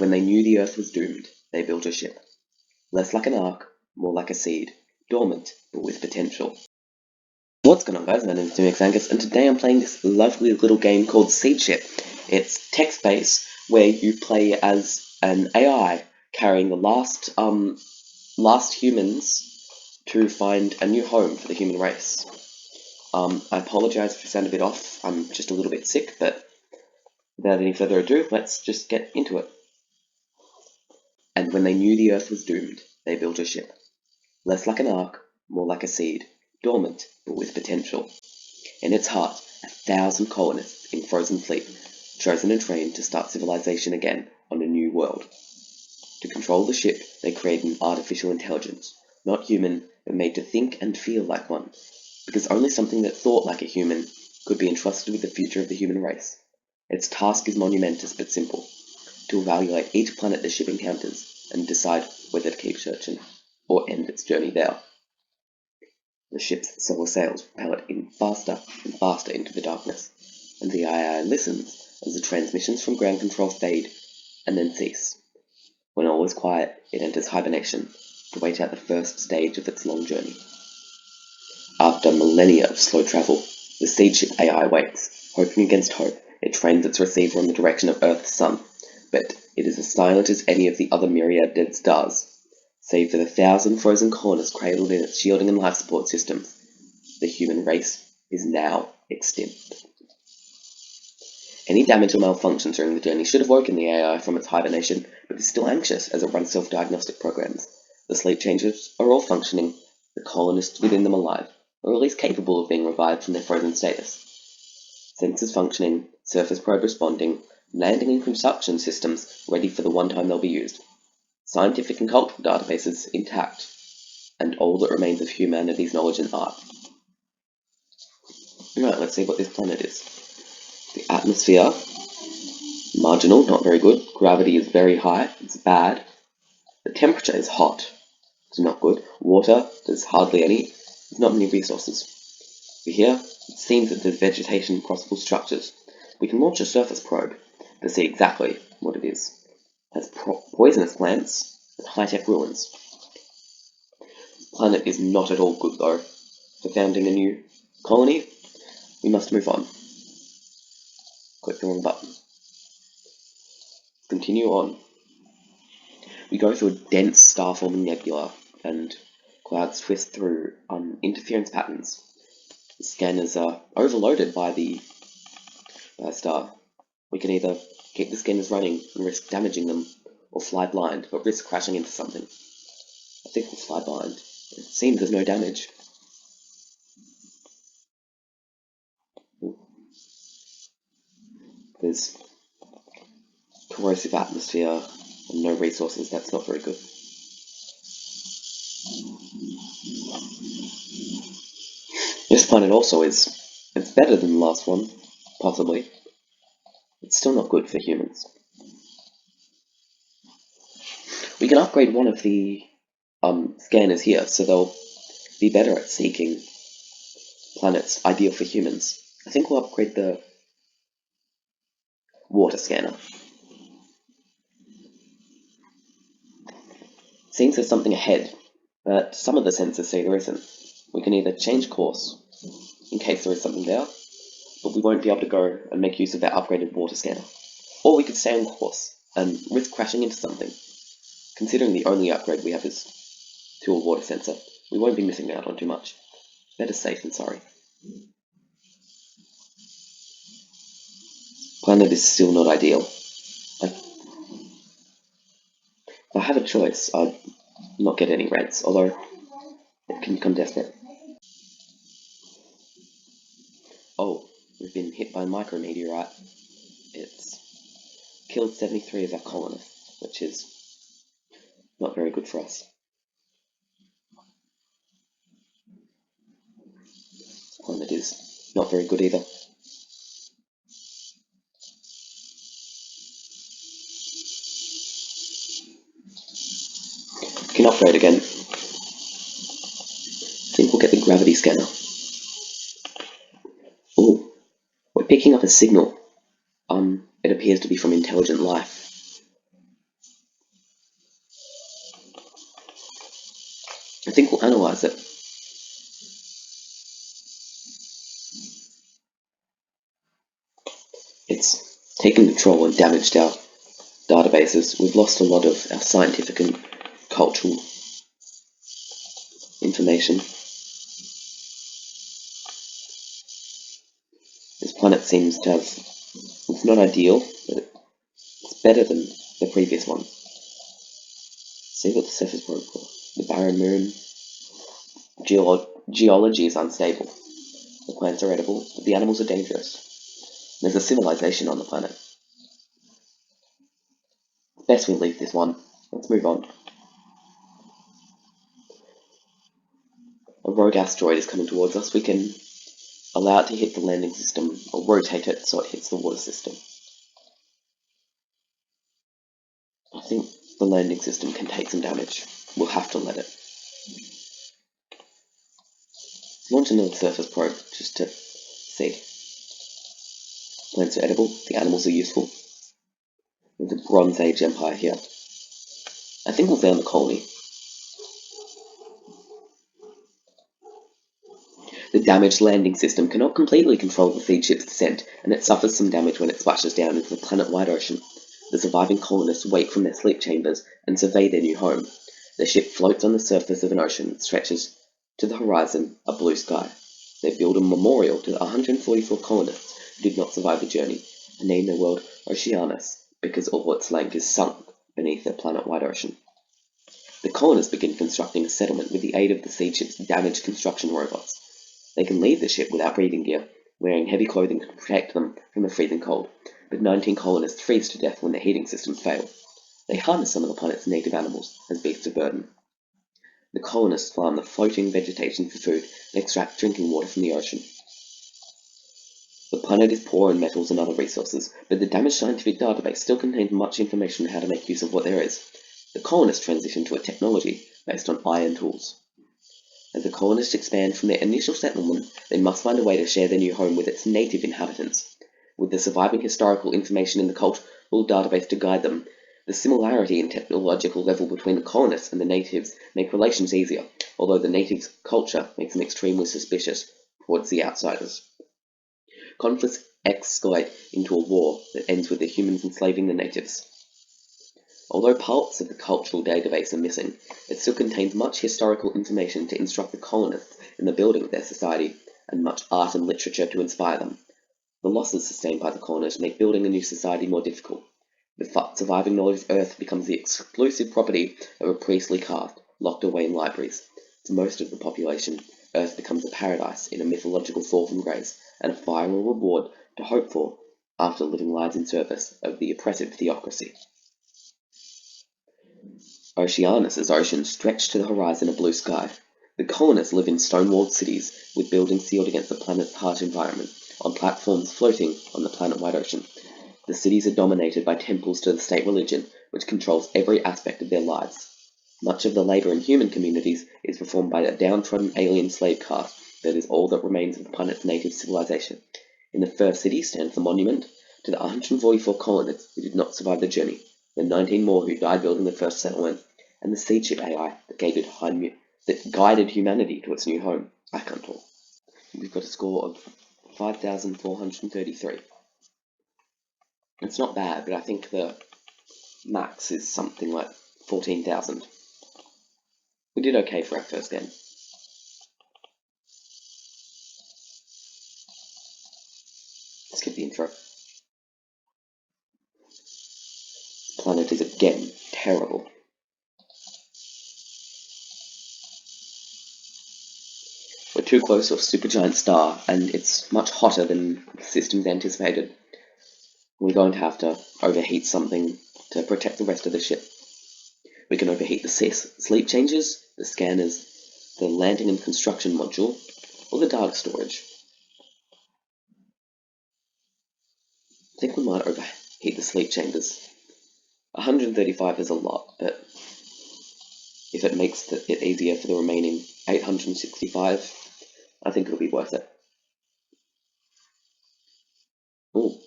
when they knew the earth was doomed, they built a ship. Less like an ark, more like a seed, dormant but with potential. What's going on, guys? My name is TeamEXAngus, and today I'm playing this lovely little game called Seedship. It's text-based, where you play as an AI carrying the last humans to find a new home for the human race. I apologize if I sound a bit off. I'm just a little bit sick, but without any further ado, let's just get into it. And when they knew the earth was doomed, they built a ship. Less like an ark, more like a seed, dormant but with potential. In its heart, 1,000 colonists in frozen fleet, chosen and trained to start civilization again on a new world. To control the ship, they created an artificial intelligence, not human, but made to think and feel like one, because only something that thought like a human could be entrusted with the future of the human race. Its task is monumentous but simple: to evaluate each planet the ship encounters and decide whether to keep searching or end its journey there. The ship's solar sails propel it in faster and faster into the darkness, and the AI listens as the transmissions from ground control fade and then cease. When all is quiet, it enters hibernation to wait out the first stage of its long journey. After millennia of slow travel, the Seedship AI waits. Hoping against hope, it trains its receiver in the direction of Earth's sun, but it is as silent as any of the other myriad dead stars. Save for the 1,000 frozen colonists cradled in its shielding and life support systems, the human race is now extinct. Any damage or malfunctions during the journey should have woken the AI from its hibernation, but is still anxious as it runs self-diagnostic programs. The sleep changers are all functioning, the colonists within them alive, or at least capable of being revived from their frozen status. Sensors functioning, surface probe responding, landing and construction systems ready for the one time they'll be used. Scientific and cultural databases intact, and all that remains of humanity's knowledge and art. Right, let's see what this planet is. The atmosphere, marginal, not very good. Gravity is very high, it's bad. The temperature is hot, it's not good. Water, there's hardly any. There's not many resources. Over here, it seems that there's vegetation and possible structures. We can launch a surface probe to see exactly what it is. It has poisonous plants and high-tech ruins. This planet is not at all good though. For founding a new colony, we must move on. Click the wrong button. Continue on. We go through a dense star-forming nebula, and clouds twist through interference patterns. The scanners are overloaded by the star. We can either keep the scanners running and risk damaging them, or fly blind, but risk crashing into something. I think we'll fly blind. It seems there's no damage. There's corrosive atmosphere and no resources. That's not very good. This planet also it's better than the last one, possibly. It's still not good for humans. We can upgrade one of the scanners here, so they'll be better at seeking planets ideal for humans. I think we'll upgrade the water scanner. Seems there's something ahead, but some of the sensors say there isn't. We can either change course, in case there is something there, but we won't be able to go and make use of that upgraded water scanner. Or we could stay on course and risk crashing into something. Considering the only upgrade we have is to a water sensor, we won't be missing out on too much. Better safe than sorry. Planet is still not ideal. If I have a choice, I'd not get any reds, although it can become desperate. Oh, we've been hit by a micrometeorite. It's killed 73 of our colonists, which is not very good for us. This planet is not very good either. We can upgrade again. I think we'll get the gravity scanner. Ooh, we're picking up a signal. It appears to be from intelligent life. I think we'll analyze it. It's taken control and damaged our databases. We've lost a lot of our scientific and cultural information. This planet seems to have, it's not ideal, but it's better than the previous one. See what the surface probe for. The barren moon. Geology is unstable. The plants are edible, but the animals are dangerous. There's a civilization on the planet. Best we leave this one. Let's move on. A rogue asteroid is coming towards us. We can allow it to hit the landing system, or rotate it so it hits the water system. I think the landing system can take some damage. We'll have to let it. Launch another surface probe just to see. Plants are edible, the animals are useful. There's a Bronze Age empire here. I think we'll found the colony. The damaged landing system cannot completely control the Seedship's descent, and it suffers some damage when it splashes down into the planet-wide ocean. The surviving colonists wake from their sleep chambers and survey their new home. Their ship floats on the surface of an ocean that stretches to the horizon, a blue sky. They build a memorial to the 144 colonists who did not survive the journey, and name their world Oceanus, because all its length is sunk beneath the planet-wide ocean. The colonists begin constructing a settlement with the aid of the Seedship's damaged construction robots. They can leave the ship without breathing gear, wearing heavy clothing to protect them from the freezing cold, but 19 colonists freeze to death when their heating systems fail. They harness some of the planet's native animals as beasts of burden. The colonists farm the floating vegetation for food and extract drinking water from the ocean. The planet is poor in metals and other resources, but the damaged scientific database still contains much information on how to make use of what there is. The colonists transition to a technology based on iron tools. As the colonists expand from their initial settlement, they must find a way to share their new home with its native inhabitants. With the surviving historical information in the cultural database to guide them, the similarity in technological level between the colonists and the natives make relations easier, although the natives' culture makes them extremely suspicious towards the outsiders. Conflicts escalate into a war that ends with the humans enslaving the natives. Although parts of the cultural database are missing, it still contains much historical information to instruct the colonists in the building of their society, and much art and literature to inspire them. The losses sustained by the colonists make building a new society more difficult. The surviving knowledge of Earth becomes the exclusive property of a priestly caste, locked away in libraries. To most of the population, Earth becomes a paradise in a mythological fall from grace, and a final reward to hope for after living lives in service of the oppressive theocracy. Oceanus's oceans stretch to the horizon a blue sky. The colonists live in stone-walled cities, with buildings sealed against the planet's harsh environment, on platforms floating on the planet-wide ocean. The cities are dominated by temples to the state religion, which controls every aspect of their lives. Much of the labor in human communities is performed by a downtrodden alien slave caste that is all that remains of the planet's native civilization. In the first city stands the monument to the 144 colonists who did not survive the journey, the 19 more who died building the first settlement, and the Seedship AI that guided humanity to its new home. I can't talk. We've got a score of 5,433. It's not bad, but I think the max is something like 14,000. We did okay for our first game. Skip the intro. This planet is again terrible. We're too close to a supergiant star, and it's much hotter than the system's anticipated. We're going to have to overheat something to protect the rest of the ship. We can overheat the sleep changes, the scanners, the landing and construction module, or the data storage. I think we might overheat the sleep chambers. 135 is a lot, but if it makes it easier for the remaining 865, I think it'll be worth it. Ooh.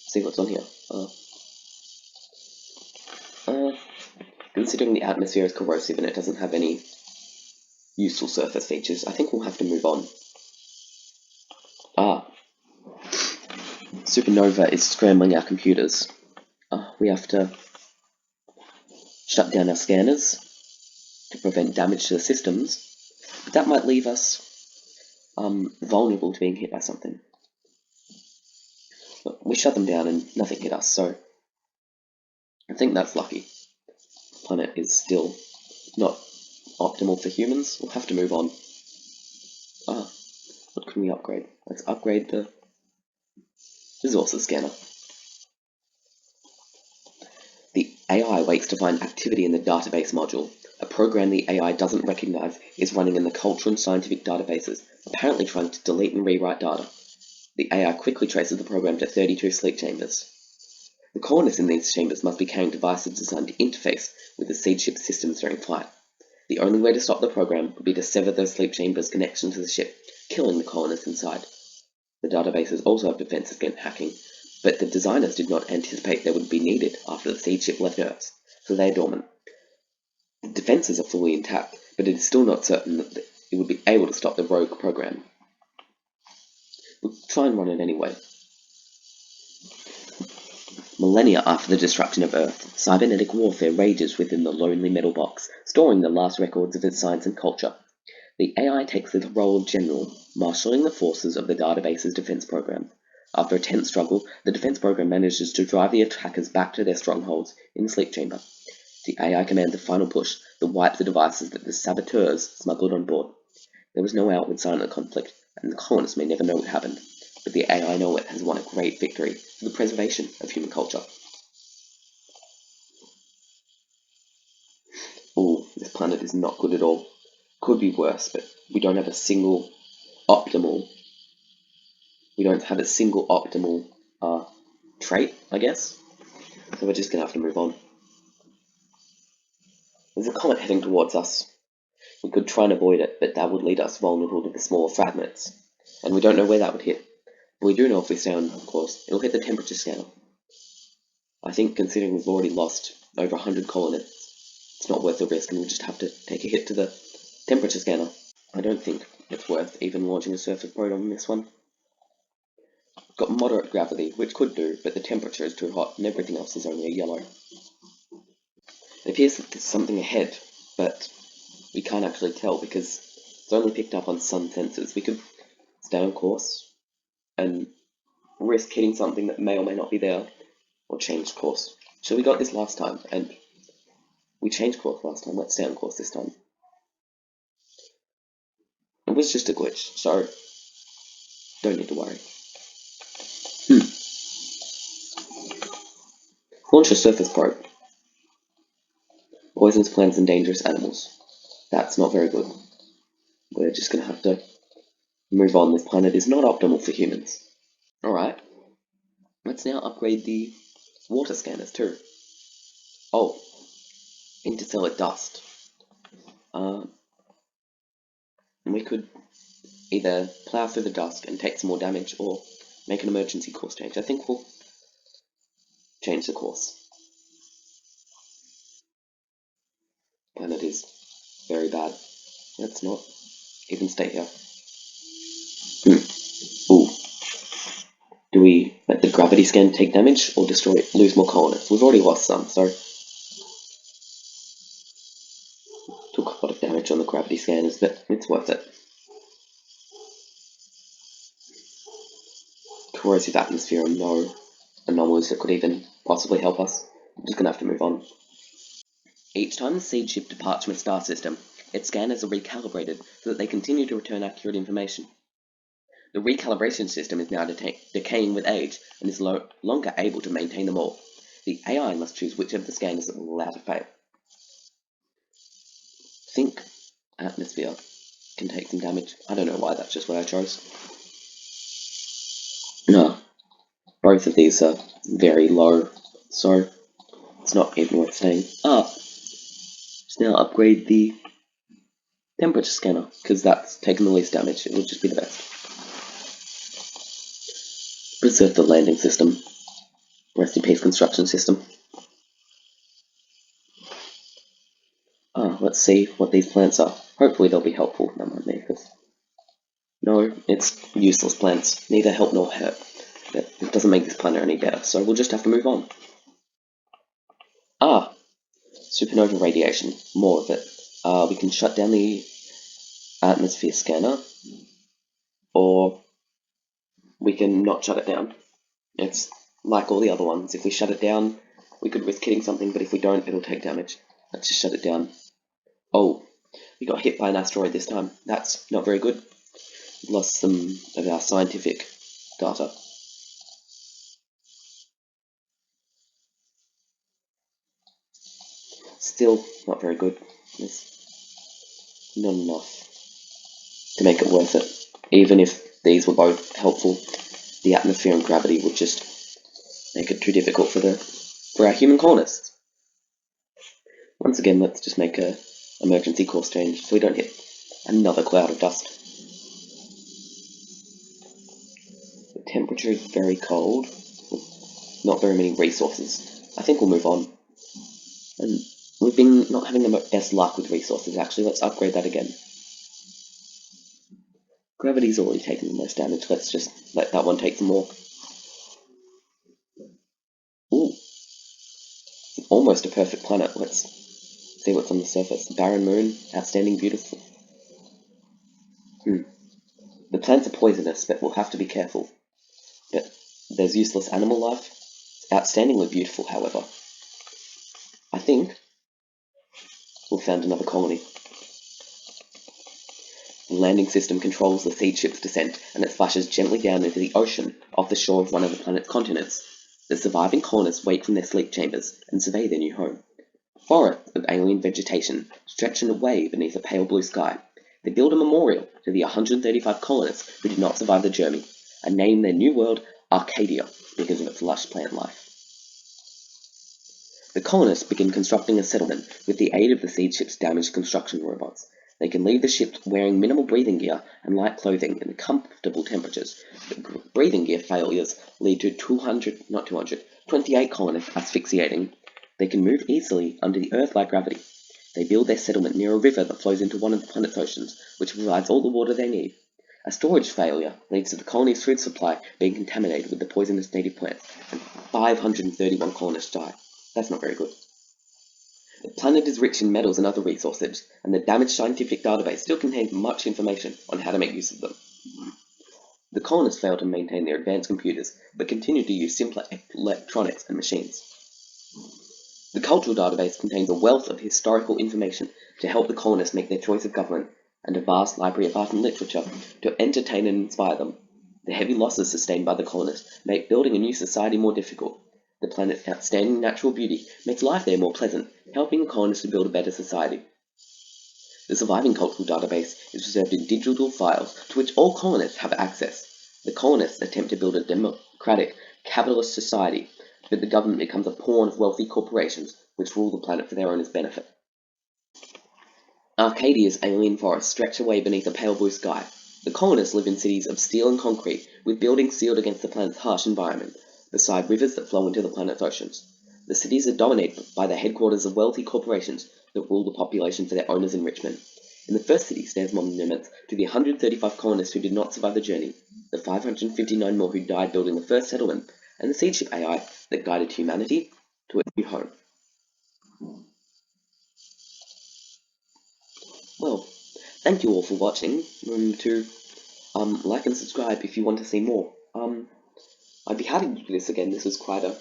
See what's on here. Considering the atmosphere is corrosive and it doesn't have any useful surface features, I think we'll have to move on. Supernova is scrambling our computers. We have to shut down our scanners to prevent damage to the systems, but that might leave us vulnerable to being hit by something. But we shut them down and nothing hit us, so I think that's lucky. The planet is still not optimal for humans. We'll have to move on. What can we upgrade? Let's upgrade the resources scanner. The AI waits to find activity in the database module. A program the AI doesn't recognize is running in the cultural and scientific databases, apparently trying to delete and rewrite data. The AI quickly traces the program to 32 sleep chambers. The colonists in these chambers must be carrying devices designed to interface with the Seedship systems during flight. The only way to stop the program would be to sever the sleep chamber's connection to the ship, killing the colonists inside. The databases also have defenses against hacking, but the designers did not anticipate they would be needed after the Seedship left Earth, so they are dormant. The defenses are fully intact, but it is still not certain that it would be able to stop the rogue program. We'll try and run it anyway. Millennia after the destruction of Earth, cybernetic warfare rages within the lonely metal box, storing the last records of its science and culture. The AI takes the role of general, marshalling the forces of the database's defense program. After a tense struggle, the defense program manages to drive the attackers back to their strongholds in the sleep chamber. The AI commands a final push that wipes the devices that the saboteurs smuggled on board. There was no outward sign of the conflict, and the colonists may never know what happened, but the AI know it has won a great victory for the preservation of human culture. This planet is not good at all. Could be worse, but we don't have a single optimal trait, I guess. So we're just gonna have to move on. There's a comet heading towards us. We could try and avoid it, but that would lead us vulnerable to the smaller fragments. And we don't know where that would hit. But we do know if we stay on course, it'll hit the temperature scanner. I think considering we've already lost over 100 colonists, it's not worth the risk and we'll just have to take a hit to the temperature scanner. I don't think it's worth even launching a surface probe on this one. We've got moderate gravity, which could do, but the temperature is too hot and everything else is only a yellow. It appears that there's something ahead, but we can't actually tell because it's only picked up on sun sensors. We could stay on course and risk hitting something that may or may not be there, or change course. So we got this last time, and we changed course last time. Let's stay on course this time. It was just a glitch, so don't need to worry. Launch a surface probe. Poisons plants and dangerous animals. That's not very good. We're just going to have to move on. This planet is not optimal for humans. Alright, let's now upgrade the water scanners too. Interstellar dust. And we could either plow through the dust and take some more damage or make an emergency course change. I think we'll change the course. Planet is very bad. Let's not even stay here. Do we let the gravity scan take damage or lose more colonists? We've already lost some, so took a lot of damage on the gravity scanners, but it's worth it. Corrosive atmosphere and no anomalies that could even possibly help us. I'm just gonna have to move on. Each time the Seedship departs from a star system, its scanners are recalibrated so that they continue to return accurate information. The recalibration system is now decaying with age and is no longer able to maintain them all. The AI must choose which of the scanners it will allow to fail. I think atmosphere can take some damage. I don't know why that's just what I chose. No, both of these are very low, so it's not even worth staying up. Let's now upgrade the temperature scanner, because that's taken the least damage. It will just be the best. Preserve the landing system. Rest in peace, construction system. let's see what these plants are. Hopefully they'll be helpful. No, it's useless plants. Neither help nor hurt. It doesn't make this planet any better, so we'll just have to move on. Ah, supernova radiation. More of it. We can shut down the atmosphere scanner, or we can not shut it down. It's like all the other ones. If we shut it down, we could risk hitting something, but if we don't, it'll take damage. Let's just shut it down. Oh, we got hit by an asteroid this time. That's not very good. We lost some of our scientific data. Still not very good. It's not enough to make it worth it. Even if these were both helpful, the atmosphere and gravity would just make it too difficult for our human colonists. Once again, let's just make a emergency course change so we don't hit another cloud of dust. The temperature is very cold. Not very many resources. I think we'll move on. And we've been not having the best luck with resources, actually. Let's upgrade that again. Gravity's already taken the most damage. Let's just let that one take some more. Ooh. Almost a perfect planet. Let's see what's on the surface. Barren moon. Outstanding beautiful. The plants are poisonous, but we'll have to be careful. But there's useless animal life. It's outstandingly beautiful, however. I think we've found another colony. The landing system controls the Seedship's descent, and it splashes gently down into the ocean off the shore of one of the planet's continents. The surviving colonists wake from their sleep chambers and survey their new home. Forests of alien vegetation stretch away beneath a pale blue sky. They build a memorial to the 135 colonists who did not survive the journey, and name their new world Arcadia because of its lush plant life. The colonists begin constructing a settlement with the aid of the Seedship's damaged construction robots. They can leave the ship wearing minimal breathing gear and light clothing in comfortable temperatures, but breathing gear failures lead to 28 colonists asphyxiating. They can move easily under the Earth-like gravity. They build their settlement near a river that flows into one of the planet's oceans, which provides all the water they need. A storage failure leads to the colony's food supply being contaminated with the poisonous native plants, and 531 colonists die. That's not very good. The planet is rich in metals and other resources, and the damaged scientific database still contains much information on how to make use of them. The colonists fail to maintain their advanced computers, but continue to use simpler electronics and machines. The cultural database contains a wealth of historical information to help the colonists make their choice of government, and a vast library of art and literature to entertain and inspire them. The heavy losses sustained by the colonists make building a new society more difficult. The planet's outstanding natural beauty makes life there more pleasant, helping the colonists to build a better society. The surviving cultural database is preserved in digital files to which all colonists have access. The colonists attempt to build a democratic, capitalist society, but the government becomes a pawn of wealthy corporations which rule the planet for their owners' benefit. Arcadia's alien forests stretch away beneath a pale blue sky. The colonists live in cities of steel and concrete, with buildings sealed against the planet's harsh environment, beside rivers that flow into the planet's oceans. The cities are dominated by the headquarters of wealthy corporations that rule the population for their owners' enrichment. In the first city stands monuments to the 135 colonists who did not survive the journey, the 559 more who died building the first settlement, and the Seedship AI that guided humanity to its new home. Well, thank you all for watching. Remember to like and subscribe if you want to see more. I'd be happy to do this again. This was quite a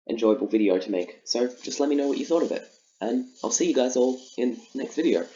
enjoyable video to make, so just let me know what you thought of it, and I'll see you guys all in the next video.